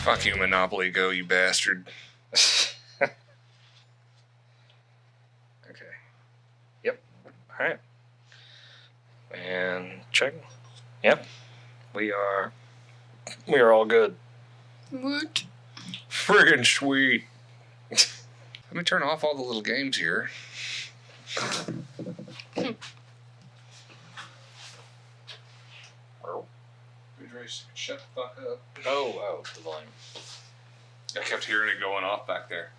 Fuck you, Monopoly Go, you bastard. Okay. Yep. All right. And check. Yep. We are all good. What? Friggin' sweet. Let me turn off all the little games here. Shut the fuck up. Oh, the volume. I kept hearing it going off back there.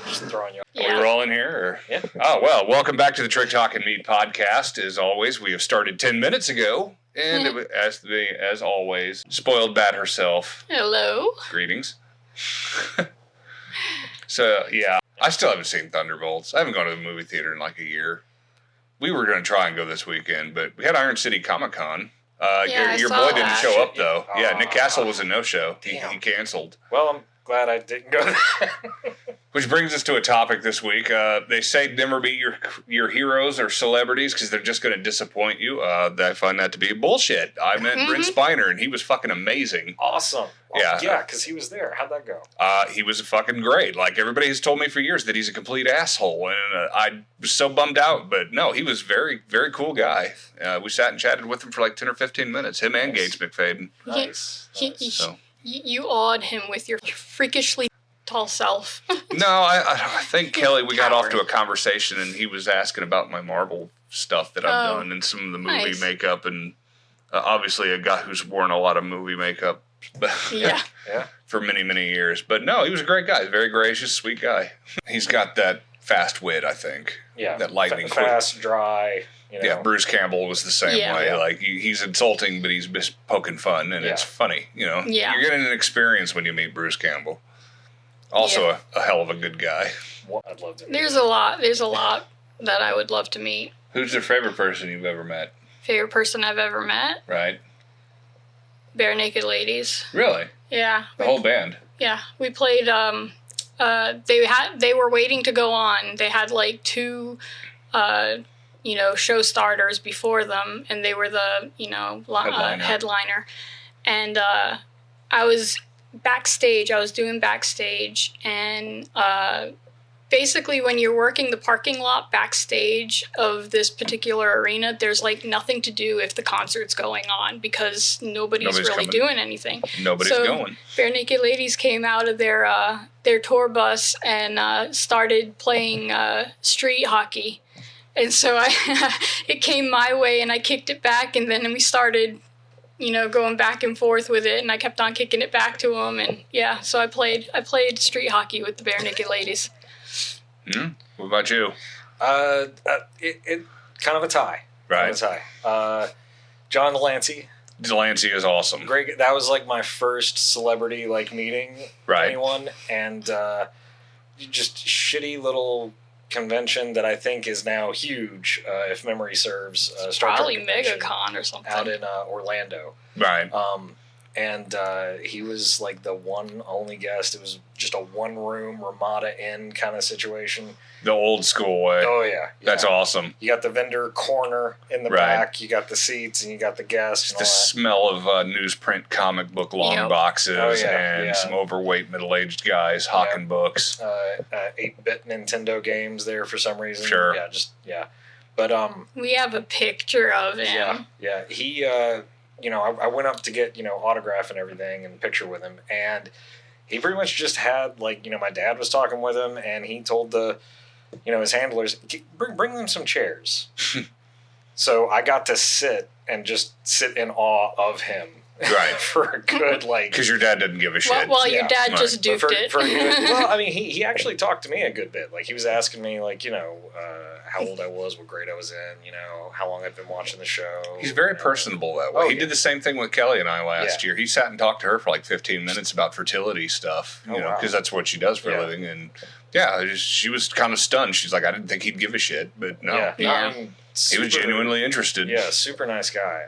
Just throwing you. Yeah. Are we rolling here? Or? Yeah. Oh, well, welcome back to the Trick Talk and Meat podcast. As always, we have started 10 minutes ago. And as always, Spoiled Bat herself. Hello. Greetings. So, yeah, I still haven't seen Thunderbolts. I haven't gone to the movie theater in like a year. We were going to try and go this weekend, but we had Iron City Comic Con. Your boy didn't show up, though. Yeah, Nick Castle was a no-show. He canceled. Well, I'm glad I didn't go there. Which brings us to a topic this week. They say never meet your heroes or celebrities because they're just going to disappoint you. I find that to be bullshit. I met Brent Spiner, and he was fucking amazing. Awesome. Well, yeah, because he was there. How'd that go? He was fucking great. Like, everybody has told me for years that he's a complete asshole, and I was so bummed out. But no, he was very, very cool guy. We sat and chatted with him for like 10 or 15 minutes, him and Gates McFadden. Nice. You awed him with your freakishly tall self. No, I think, Kelly, we got off to a conversation, and he was asking about my Marvel stuff that I've done and some of the movie makeup, and obviously a guy who's worn a lot of movie makeup for many, many years. But no, he was a great guy. Very gracious, sweet guy. He's got that fast wit, I think. Yeah. That lightning quick. Fast, dry. You know. Yeah, Bruce Campbell was the same way. Yeah. Like, he's insulting, but he's just poking fun, and it's funny. You know, Yeah. You're getting an experience when you meet Bruce Campbell. Also a hell of a good guy. Well, I'd love to meet There's a lot that I would love to meet. Who's your favorite person you've ever met? Favorite person I've ever met? Right. Bare Naked Ladies. Really? Yeah. The whole band? Yeah. We played, they were waiting to go on. They had like two, show starters before them, and they were the, headliner. And I was backstage. I was doing backstage, and basically when you're working the parking lot backstage of this particular arena, there's like nothing to do if the concert's going on because nobody's really doing anything. Nobody's going. Bare Naked Ladies came out of their tour bus and started playing street hockey. And so it came my way, and I kicked it back, and then we started, going back and forth with it, and I kept on kicking it back to them, and so I played street hockey with the Bare Naked Ladies. What about you? It kind of a tie. Right. Kind of a tie. John Delancey. Delancey is awesome. Great. That was like my first celebrity meeting anyone, and just shitty little convention that I think is now huge, if memory serves. Probably MegaCon or something. Out in Orlando. Right. And he was like the one only guest. It was just a one-room Ramada Inn kind of situation. The old school way. Oh, yeah. That's awesome. You got the vendor corner in the back. You got the seats, and you got the guests. Just the smell of newsprint comic book long boxes and some overweight middle-aged guys hawking books. 8-bit Nintendo games there for some reason. Sure. Yeah. But we have a picture of him. Yeah. He I went up to get, autograph and everything and picture with him, and he pretty much just had, my dad was talking with him, and he told his handlers, bring them some chairs. So I got to sit in awe of him. Right. For a good, Because your dad didn't give a shit. Well, your dad just duped it. Well, I mean, he actually talked to me a good bit. He was asking me, how old I was, what grade I was in, how long I've been watching the show. He's very personable that way. He did the same thing with Kelly and I last year. He sat and talked to her for 15 minutes about fertility stuff, because that's what she does for a living. And she was kind of stunned. She's like, I didn't think he'd give a shit, but no. He was genuinely interested. Yeah, super nice guy.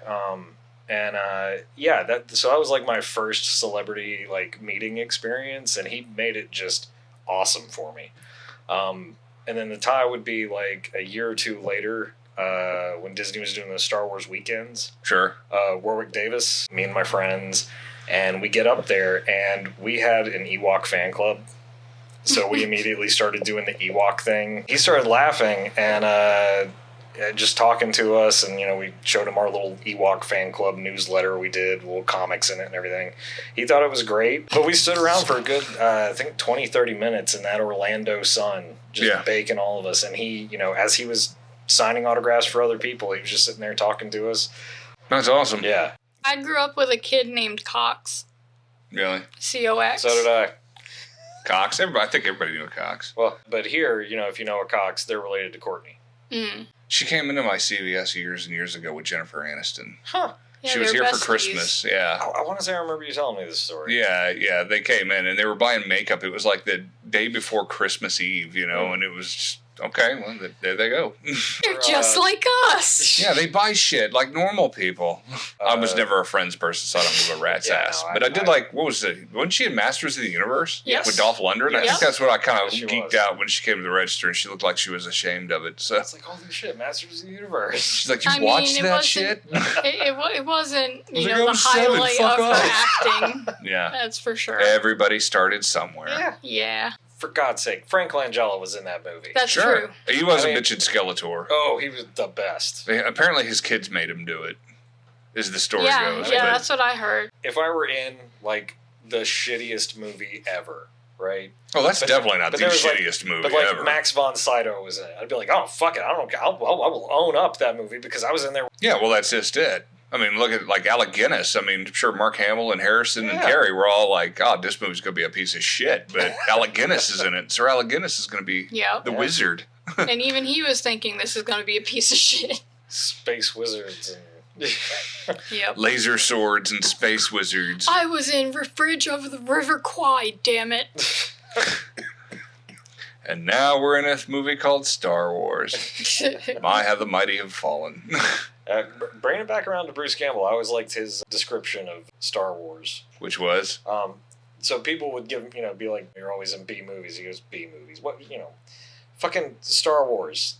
So that was my first celebrity meeting experience, and he made it just awesome for me. And then the tie would be a year or two later. when Disney was doing the Star Wars weekends. Sure. Warwick Davis, me and my friends, and we get up there, and we had an Ewok fan club. So we immediately started doing the Ewok thing. He started laughing and just talking to us, and we showed him our little Ewok fan club newsletter we did, little comics in it and everything. He thought it was great, but we stood around for a good, I think 20, 30 minutes in that Orlando sun, just baking all of us. And he, as he was signing autographs for other people, he was just sitting there talking to us. That's awesome. Yeah. I grew up with a kid named Cox. Really? C-O-X. So did I. Cox? I think everybody knew a Cox. Well, but here, if you know a Cox, they're related to Courtney. Mm. She came into my CVS years and years ago with Jennifer Aniston. Huh. Yeah, she was here for Christmas. Yeah. I want to say I remember you telling me this story. Yeah. They came in and they were buying makeup. It was like the day before Christmas Eve, and it was just, okay, well, there they go. They're just like us. Yeah, they buy shit like normal people. I was never a Friends person, so I don't give a rat's ass. But I did what was it? Wasn't she in Masters of the Universe? Yes. With Dolph Lundgren? Yes. I think that's what I kind of geeked was. out when she came to the register and she looked like she was ashamed of it. So It's like, holy shit, Masters of the Universe. she's like, you watched that shit? It wasn't, was like, the 07, highlight fuck of off. her acting. Yeah. That's for sure. Everybody started somewhere. Yeah. Yeah. For God's sake, Frank Langella was in that movie. That's Sure. true. He was a bitchin' Skeletor. Oh, he was the best. Apparently his kids made him do it, as the story Yeah, goes. yeah, but that's what I heard. If I were in, the shittiest movie ever, right? Oh, that's definitely not the there was, shittiest movie But, ever. Max von Sydow was in it. I'd be like, oh, fuck it. I will own up that movie because I was in there. Yeah, well, that's just it. I mean, look at Alec Guinness. I mean, sure, Mark Hamill and Harrison and Carrie were all like, God, this movie's going to be a piece of shit. But Alec Guinness is in it. Sir Alec Guinness is going to be the wizard. And even he was thinking this is going to be a piece of shit. Space wizards and... Yep. Laser swords and space wizards. I was in Fridge of the River Kwai, damn it. And now we're in a movie called Star Wars. My, how the mighty have fallen. Bringing it back around to Bruce Campbell, I always liked his description of Star Wars. Which was? So people would give, be like, you're always in B movies. He goes, B movies. What, fucking Star Wars.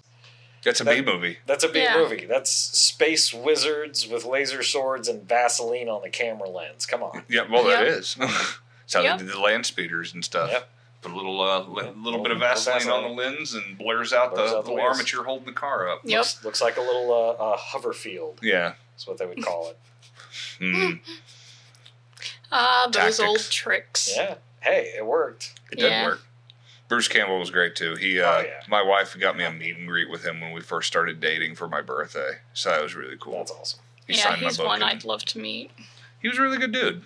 That's a B movie. That's a B movie. That's space wizards with laser swords and Vaseline on the camera lens. Come on. Yeah, well, that is. That's how they did the land speeders and stuff. Yep. Put a little bit of Vaseline on the lens and blurs out the armature holding the car up. Yep. Looks like a little hover field. Yeah. That's what they would call it. Mm. Those Tactics. old tricks. Yeah. Hey, it worked. It did work. Bruce Campbell was great too. My wife got me a meet and greet with him when we first started dating for my birthday. So that was really cool. That's awesome. He signed my he's book one and I'd love to meet. he was a really good dude.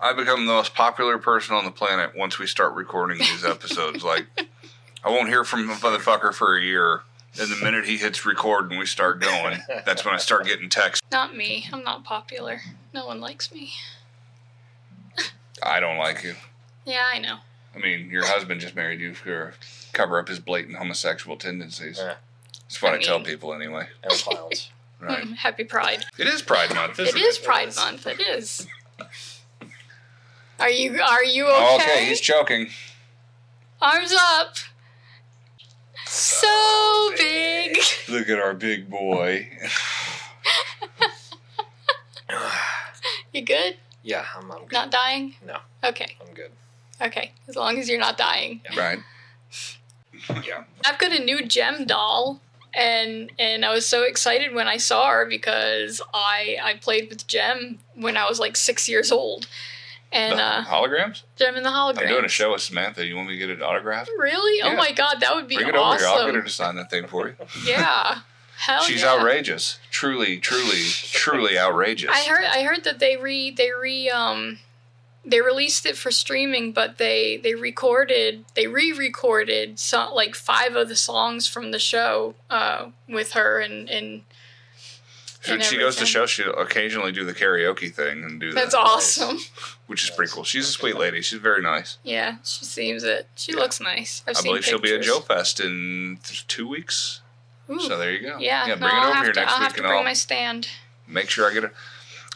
I become the most popular person on the planet once we start recording these episodes. Like, I won't hear from the motherfucker for a year. And the minute he hits record and we start going, that's when I start getting texts. Not me. I'm not popular. No one likes me. I don't like you. Yeah, I know. I mean, your husband just married you for cover up his blatant homosexual tendencies. Yeah. That's what I tell people anyway. And clowns. Right. Happy Pride. It is Pride Month, isn't it? It is Pride Month. It is. Are you okay? Oh, okay, he's choking. Arms up. So big. Look at our big boy. You good? Yeah, I'm good. Not dying? No. Okay. I'm good. Okay. As long as you're not dying. Right. Yeah. I've got a new Gem doll. And I was so excited when I saw her because I played with Gem when I was like 6 years old. And the holograms? Gem and the holograms. I'm doing a show with Samantha. You want me to get it autographed? Really? Yeah. Oh my God, that would be awesome. Bring it over here. I'll get her to sign that thing for you. Yeah. Hell She's yeah. outrageous. Truly outrageous. I heard that they released it for streaming, but they re-recorded some, like 5 of the songs from the show with her and she goes to show, she'll occasionally do the karaoke thing and do that. That's awesome. Which is pretty cool. She's a sweet lady. She's very nice. Yeah, she seems it. She looks nice. I believe she'll be at Joe Fest in 2 weeks. Ooh. So there you go. Yeah, bring it over here next week. I'll have to bring my stand. Make sure I get it.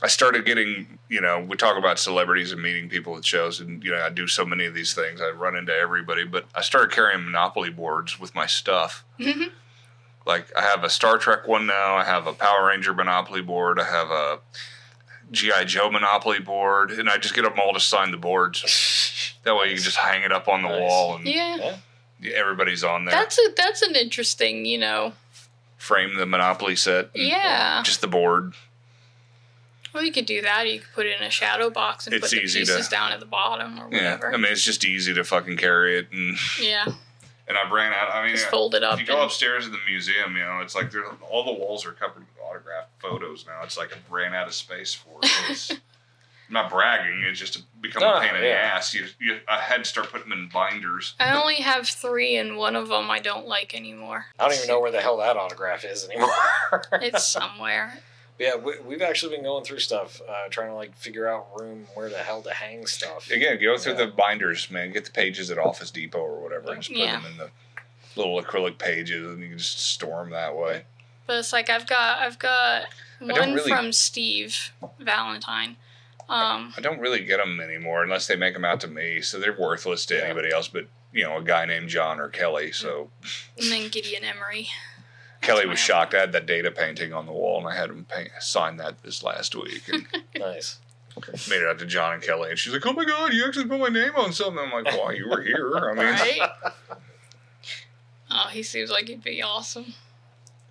I started getting, we talk about celebrities and meeting people at shows, and, I do so many of these things. I run into everybody, but I started carrying Monopoly boards with my stuff. Mm-hmm. Like, I have a Star Trek one now. I have a Power Ranger Monopoly board. I have a G.I. Joe Monopoly board, and I just get them all to sign the boards. That way you can just hang it up on the wall, and everybody's on there. That's an interesting, Frame the Monopoly set. Yeah. Just the board. Well, you could do that. You could put it in a shadow box and put the pieces down at the bottom or whatever. Yeah, I mean, it's just easy to fucking carry it. And And I ran out. I mean, just fold it up. If you go upstairs in the museum, it's like all the walls are covered with autographed photos now. It's like I ran out of space for it. I'm not bragging. It's just become a pain in the ass. I had to start putting them in binders. I only have 3, and one of them I don't like anymore. I don't even know where the hell that autograph is anymore. It's somewhere. Yeah, we've actually been going through stuff, trying to figure out room where the hell to hang stuff. Again, go through the binders, man. Get the pages at Office Depot or whatever, and just put them in the little acrylic pages, and you can just store them that way. But it's like I've got one from Steve Valentine. I don't really get them anymore unless they make them out to me, so they're worthless to anybody else. But a guy named John or Kelly. So. And then Gideon Emery. Kelly was shocked. I had that data painting on the wall, and I had him sign that this last week. And nice. Made it out to John and Kelly, and she's like, "Oh my God, you actually put my name on something." I'm like, "Well, you were here." I mean, right? Oh, he seems like he'd be awesome.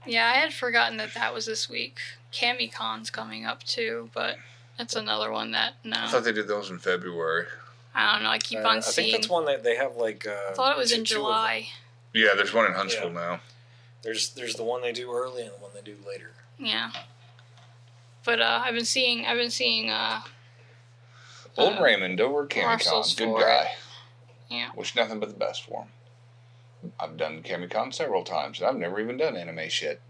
Yeah, I had forgotten that was this week. CamiCon's coming up too, but that's another one that I thought they did those in February. I don't know. I keep on seeing. I think that's one that they have I thought it was in July. Yeah, there's one in Huntsville now. There's the one they do early and the one they do later. Yeah. But I've been seeing Old Raymond over at CamiCon, good guy. Yeah. Wish nothing but the best for him. I've done CamiCon several times, and I've never even done anime shit.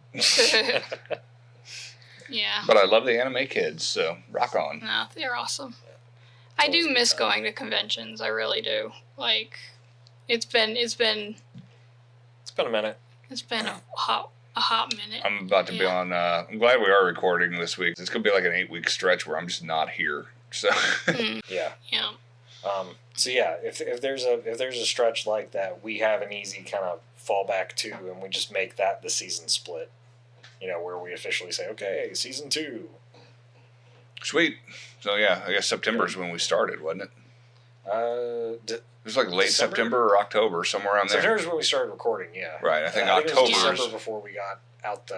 Yeah. But I love the anime kids, so rock on. No, they're awesome. I do miss going to conventions. I really do. Like, it's been a minute. It's been a hot minute. I'm about to be on. I'm glad we are recording this week. It's gonna be like an 8-week stretch where I'm just not here. So. Yeah. Yeah. So yeah, if there's a stretch like that, we have an easy kind of fallback to, and we just make that the season split. Where we officially say, okay, season 2. Sweet. So yeah, I guess September's when we started, wasn't it? It was like late December? September or October, somewhere around there. September's when we started recording, yeah. Right, I think October. October. It was December before we got out.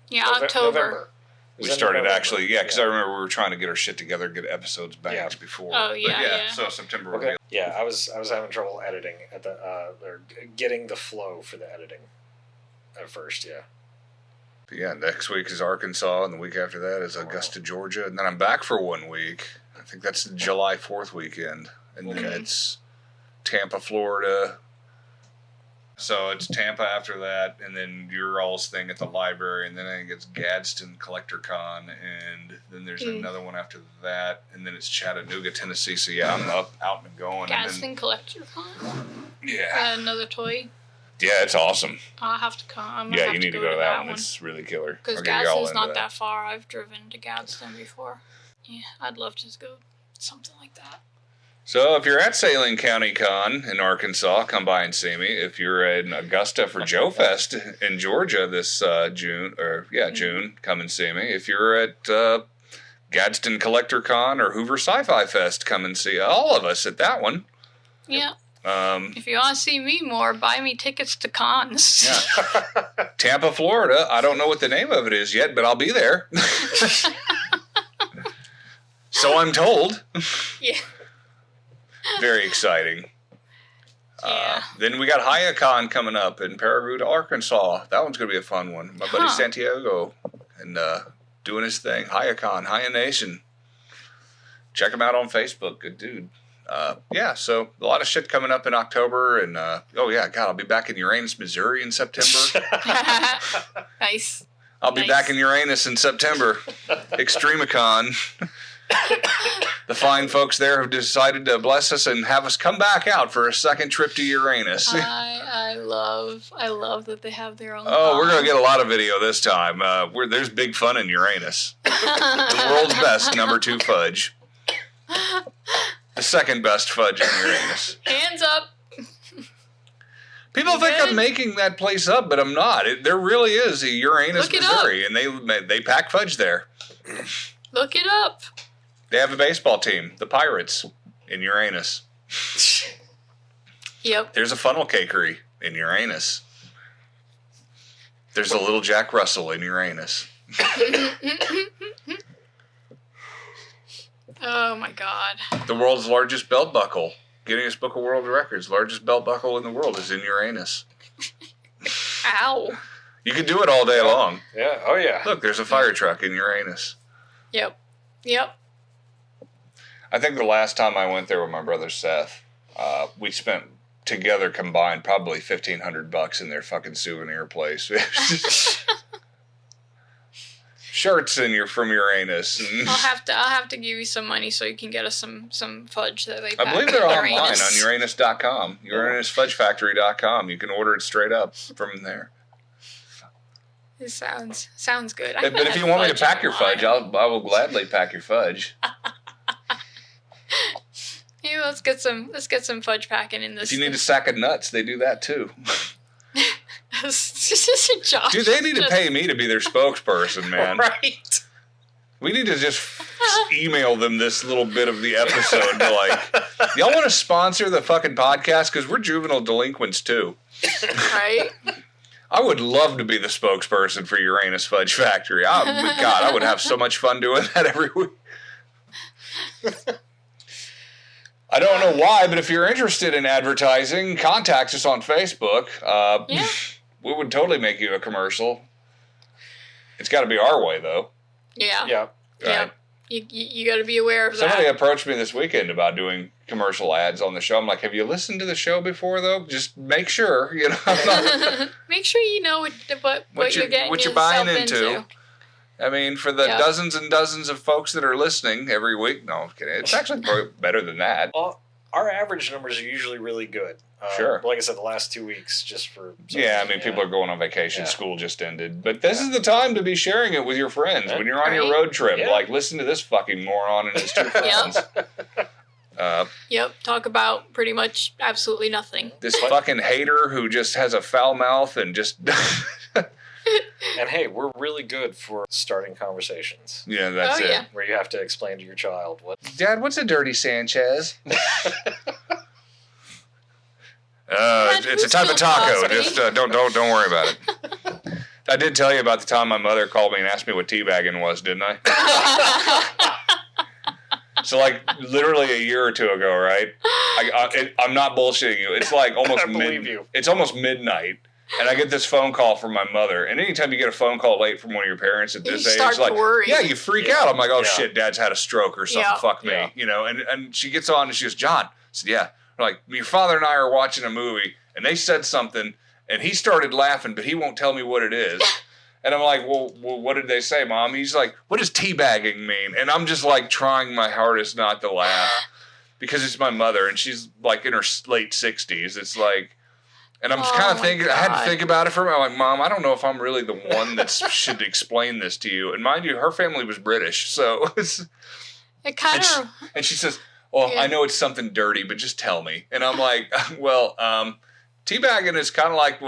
Yeah, October. November. We started November. Actually, yeah, because I remember we were trying to get our shit together, get episodes banked before. Oh yeah, yeah. So September. Okay. Yeah, I was having trouble editing at or getting the flow for the editing at first. Yeah. But yeah, next week is Arkansas, and the week after that is Augusta, Georgia, and then I'm back for 1 week. I think that's the July 4th weekend, and then it's Tampa, Florida. So it's Tampa after that, and then your all's thing at the library, and then I think it's Gadsden Collector Con, and then there's another one after that, and then it's Chattanooga, Tennessee. So yeah, I'm out and going. Gadsden Collector Con? Yeah. Another toy? Yeah, it's awesome. I'll have to come. Yeah, you need to go to that one. It's really killer. Because Gadsden's not that far. I've driven to Gadsden before. Yeah, I'd love to go something like that. So if you're at Saline County Con in Arkansas, come by and see me. If you're in Augusta for Joe Fest in Georgia this June, come and see me. If you're at Gadsden Collector Con or Hoover Sci-Fi Fest, come and see all of us at that one. Yeah. If you want to see me more, buy me tickets to cons. Yeah. Tampa, Florida. I don't know what the name of it is yet, but I'll be there. So I'm told. Yeah. Very exciting. Yeah. Then we got HiaCon coming up in Paragould, Arkansas. That one's going to be a fun one. My buddy Santiago and doing his thing. HiaCon, Hia Nation. Check him out on Facebook. Good dude. So a lot of shit coming up in October. And, I'll be back in Uranus, Missouri in September. Nice. I'll be back in Uranus in September. Extremicon. The fine folks there have decided to bless us and have us come back out for a second trip to Uranus. I love that they have their own. Oh, we're gonna get a lot of video this time. There's big fun in Uranus. The world's best #2 fudge. The second best fudge in Uranus. Hands up. People think I'm making that place up, but I'm not. There really is a Uranus, Missouri, and they pack fudge there. Look it up. They have a baseball team, the Pirates, in Uranus. Yep. There's a funnel cakery in Uranus. There's a little Jack Russell in Uranus. Oh my God. The world's largest belt buckle. Guinness Book of World Records. Largest belt buckle in the world is in Uranus. Ow. You can do it all day long. Yeah. Oh, yeah. Look, there's a fire truck in Uranus. Yep. I think the last time I went there with my brother Seth, we spent together combined probably $1,500 in their fucking souvenir place. Shirts from Uranus. I'll have to give you some money so you can get us some fudge that they pack. I believe they're online on Uranus.com, UranusFudgeFactory.com. You can order it straight up from there. It sounds good. But if you want me to pack your fudge, I will gladly pack your fudge. Yeah, let's get some fudge packing in this. If you need a sack of nuts, they do that too. Josh, dude, they need to pay me to be their spokesperson, man. Right. We need to just email them this little bit of the episode. Y'all want to sponsor the fucking podcast? Because we're juvenile delinquents too. Right. I would love to be the spokesperson for Uranus Fudge Factory. God, I would have so much fun doing that every week. I don't know why, but if you're interested in advertising, contact us on Facebook. Yeah. We would totally make you a commercial. It's got to be our way, though. Yeah. Yeah. Right. Yeah. You got to be aware of Somebody approached me this weekend about doing commercial ads on the show. I'm like, have you listened to the show before, though? Just make sure, make sure you know what you're getting what you're buying into. I mean, for the dozens and dozens of folks that are listening every week. No, I'm kidding. It's actually better than that. Our average numbers are usually really good. Sure. Like I said, the last 2 weeks, just for... Yeah, I mean, people are going on vacation. Yeah. School just ended. But this is the time to be sharing it with your friends. When you're on your road trip, listen to this fucking moron and his two friends. Yep. Talk about pretty much absolutely nothing. This fucking hater who just has a foul mouth and just... And hey, we're really good for starting conversations. Yeah, that's it. Yeah. Where you have to explain to your child Dad, what's a dirty Sanchez? It's a type of taco. Just don't worry about it. I did tell you about the time my mother called me and asked me what teabagging was, didn't I? So, literally a year or two ago, right? I'm not bullshitting you. It's almost It's almost midnight. And I get this phone call from my mother. And anytime you get a phone call late from one of your parents at this age, you freak out. I'm like, oh shit, Dad's had a stroke or something. Fuck me. And she gets on and she goes, John. I said, yeah. Like, your father and I are watching a movie and they said something and he started laughing, but he won't tell me what it is. And I'm like, well, what did they say, Mom? He's like, what does teabagging mean? And I'm just trying my hardest not to laugh because it's my mother and she's in her late 60s. It's and I'm kind of thinking, I had to think about it for a minute. I'm like, Mom, I don't know if I'm really the one that should explain this to you. And mind you, her family was British, so it kind of. And she says, well, I know it's something dirty, but just tell me. And I'm like, well, teabagging is kind of like,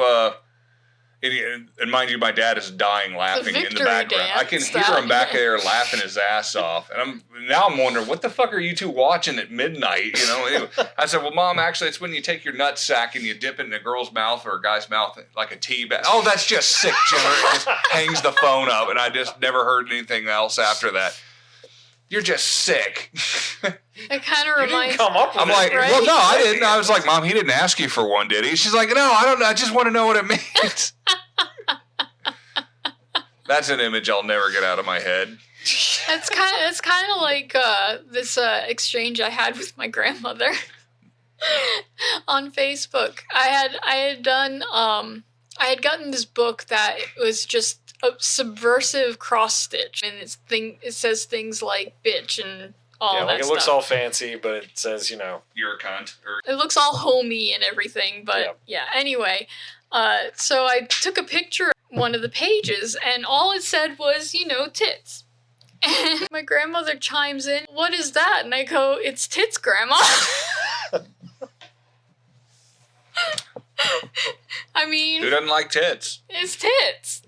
and mind you, my dad is dying laughing in the background. I can hear him back there laughing his ass off. And I'm wondering, what the fuck are you two watching at midnight? Anyway, I said, well, Mom, actually, it's when you take your nut sack and you dip it in a girl's mouth or a guy's mouth like a tea bag. Oh, that's just sick, Jimmer. It just hangs the phone up. And I just never heard anything else after that. You're just sick. It kind of reminds me. I'm like, right? Well, no, I didn't. I was like, Mom, he didn't ask you for one, did he? She's like, no, I don't know. I just want to know what it means. That's an image I'll never get out of my head. It's kind of like this exchange I had with my grandmother on Facebook. I had gotten this book that was just a subversive cross stitch, and it says things like bitch and all that stuff. It looks all fancy, but it says, you're a cunt. It looks all homey and everything, but yeah. Anyway, So I took a picture of one of the pages, and all it said was, tits. And my grandmother chimes in, "What is that?" And I go, "It's tits, Grandma." I mean... Who doesn't like tits? It's tits.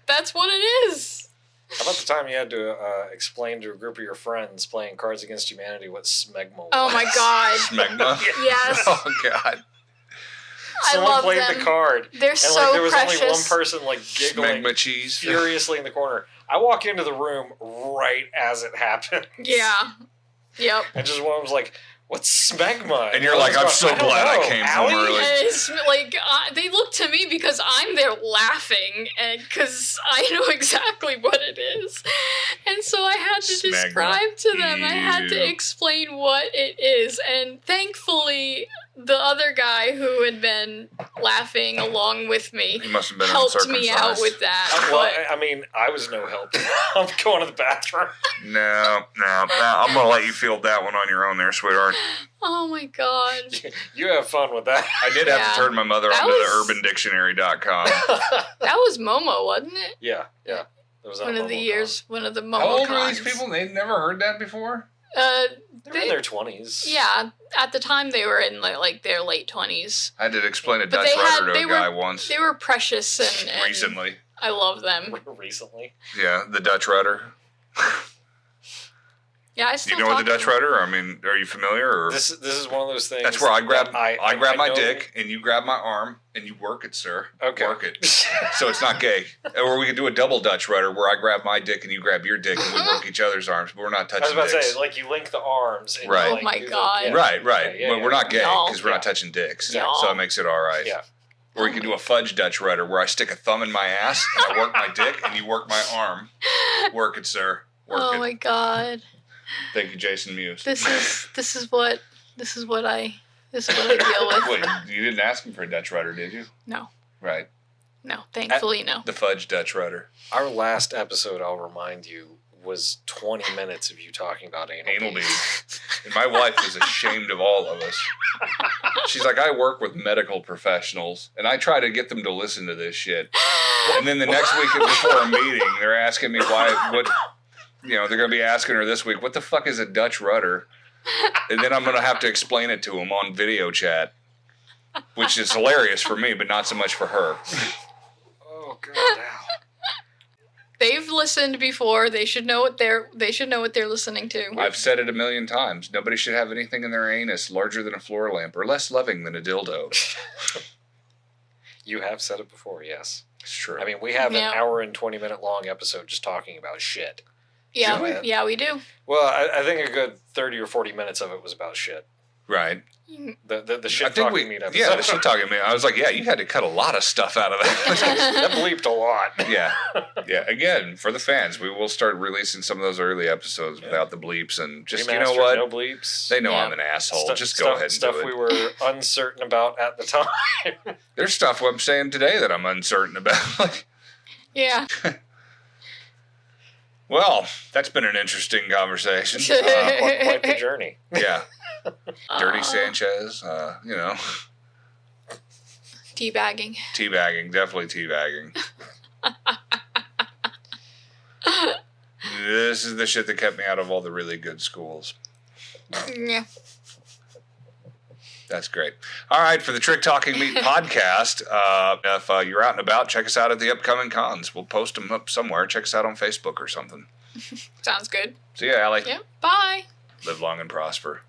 That's what it is. How about the time you had to explain to a group of your friends playing Cards Against Humanity what smegma was? Oh my god. Smegma? Yes. Oh god. Someone played the card. They're so there was precious. only one person giggling Smegma cheese. furiously in the corner. I walk into the room right as it happened. Yeah. Yep. And just one was like, "What's smegma?" And you're like, "I'm so glad I came home early." And it's like, they look to me because I'm there laughing, and because I know exactly what it is. And so I had to describe to them, I had to explain what it is. And thankfully, the other guy who had been laughing along with me He must have been helped me out with that. Well, I mean, I was no help. I'm going to the bathroom. No. I'm going to let you field that one on your own there, sweetheart. Oh my god. You have fun with that. I did have to turn my mother onto the urbandictionary.com. That was Momo, wasn't it? Yeah. That was one of the years, one of the Momo How old cons. were these people? They'd never heard that before? They were in their 20s. Yeah, at the time they were in their late 20s. I did explain a Dutch rudder to a guy once. They were precious and recently. I love them. Recently? Yeah, the Dutch rudder. Yeah, I still You know what the Dutch rudder? I mean, are you familiar? Or? This is one of those things. That's where I grab my know. dick and you grab my arm and you work it, sir. Okay. Work it. So it's not gay. Or we could do a double Dutch rudder where I grab my dick and you grab your dick and we work each other's arms, but we're not touching dicks. I was about to say, you link the arms. And right. Oh my god. Yeah. Right. But we're not gay because we're not touching dicks. No. So it makes it all right. Yeah. Or we could do a fudge Dutch rudder where I stick a thumb in my ass and I work my dick and you work my arm. Work it, sir. Work it. Oh my god. Thank you, Jason Mewes. This is what I deal with. Wait, you didn't ask him for a Dutch rudder, did you? No. Right. No, thankfully no. The fudge Dutch rudder. Our last episode, I'll remind you, was 20 minutes of you talking about anal beads. And my wife is ashamed of all of us. She's like, I work with medical professionals, and I try to get them to listen to this shit. And then the next week before a meeting, they're asking me they're going to be asking her this week, what the fuck is a Dutch rudder? And then I'm going to have to explain it to them on video chat, which is hilarious for me, but not so much for her. Oh, God, ow. They've listened before. They should know what they're listening to. I've said it a million times. Nobody should have anything in their anus larger than a floor lamp or less loving than a dildo. You have said it before, yes. It's true. I mean, we have an hour and 20-minute long episode just talking about shit. Yeah, we do. Well, I think a good 30 or 40 minutes of it was about shit. Right. The shit talking meat episode. Yeah, the shit talking meat. I was like, yeah, you had to cut a lot of stuff out of that. That bleeped a lot. Yeah. Again, for the fans, we will start releasing some of those early episodes without the bleeps and just, Remastered, you know what? No bleeps. They know I'm an asshole. Just go ahead and stuff do it. we were uncertain about at the time. There's stuff I'm saying today that I'm uncertain about. Yeah. Well, that's been an interesting conversation. Quite the journey. Yeah. Dirty Sanchez, Teabagging. Teabagging, definitely teabagging. This is the shit that kept me out of all the really good schools. Yeah. That's great. All right, for the Trick Talking Meat podcast, if you're out and about, check us out at the upcoming cons. We'll post them up somewhere. Check us out on Facebook or something. Sounds good. See ya, Allie. Yeah. Bye. Live long and prosper.